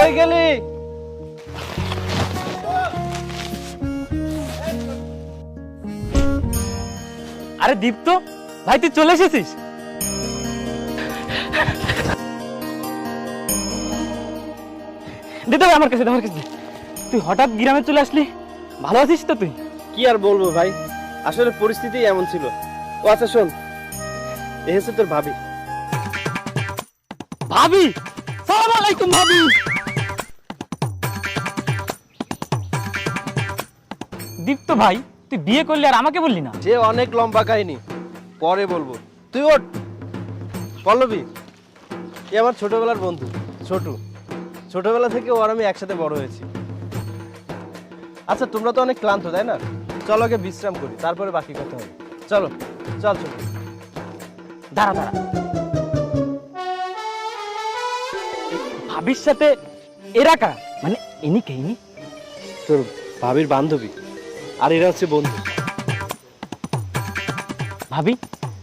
কই গেলি? আরে দীপ্ত ভাই, তুই চলে এসেছিস? দে আমার কাছে, আমার কাছে। তুই হঠাৎ গ্রামে চলে আসলি, ভালো আছিস তো তুই? কি আর বলবো ভাই, আসলে পরিস্থিতি এমন ছিল। ও আচ্ছা শোন, এ হচ্ছে তোর ভাবি। ভাবি? সালাম আলাইকুম ভাবি। দীপ্ত ভাই, তুই বিয়ে করলি আর আমাকে বললি না? যে অনেক লম্বা কাহিনী, পরে বলবো। তুই ওঠ। পল্লবী, এ আমার ছোটবেলার বন্ধু ছোটু। ছোটবেলা থেকে ও আর আমি একসাথে বড় হয়েছি। আচ্ছা তোমরা তো অনেক ক্লান্ত, তাই না? চলো আগে বিশ্রাম করি, তারপরে বাকি কথা হবে। চলো, চল চল। দাঁড়া দাঁড়া, ভাবির সাথে এরা কারা? মানে ইনি কে? ইনি তোর ভাবির বান্ধবী, আর এরা হচ্ছে বন্ধু। ভাবি,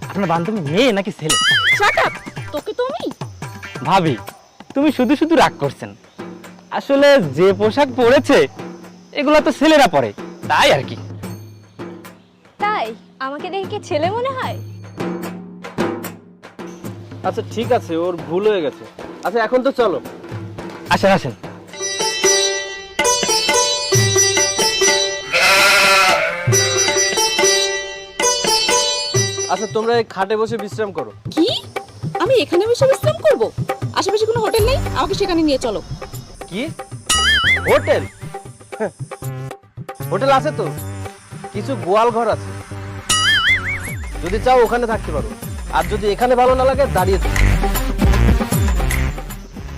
আপনার বান্ধবী মেয়ে নাকি ছেলে? শাট আপ, তোকে তো আমি। ভাবি, তুমি শুধু শুধু রাগ করছেন। আসলে যে পোশাক পরেছে এগুলো তো ছেলেরা পরে, তাই আর কি। তাই আমাকে দেখে কি ছেলে মনে হয়? আচ্ছা ঠিক আছে, ওর ভুল হয়ে গেছে। আচ্ছা এখন তো চলো। আসেন আসেন। আচ্ছা তোমরা এই খাটে বসে বিশ্রাম করো। কি? আমি এখানে বসে বিশ্রাম করব? আশেপাশে কোনো হোটেল নেই? আমাকে সেখানে নিয়ে চলো। কি হোটেল? হোটেল আছে তো, কিছু গোয়াল ঘর আছে, যদি চাও ওখানে থাকতে পারো। আর যদি এখানে ভালো না লাগে দাঁড়িয়ে থাকো।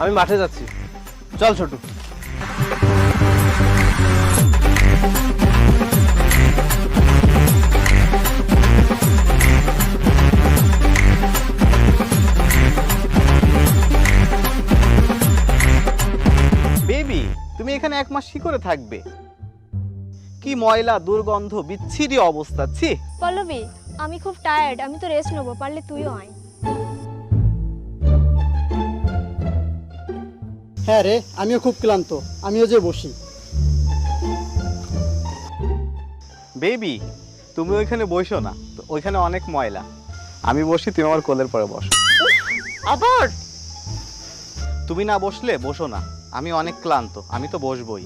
আমি মাঠে যাচ্ছি, চল ছোটু। বেবি, তুমি এখানে 1 মাস কি করে থাকবে? কি ময়লা, দুর্গন্ধ, বিচ্ছিরি অবস্থা। ছি। পল্লবী, আমি খুব টায়ার্ড, আমি তো রেস্ট নেবো, পারলে তুইও আয়। হ্যাঁ রে, আমিও খুব ক্লান্ত, আমিও যে বসি। বেবি, তুমি ওইখানে বসো না তো, ওইখানে অনেক ময়লা। আমি বসি, তুমি আমার কোলের পরে বসো। আবার তুমি না বসলে বসো না, আমি অনেক ক্লান্ত, আমি তো বসবোই।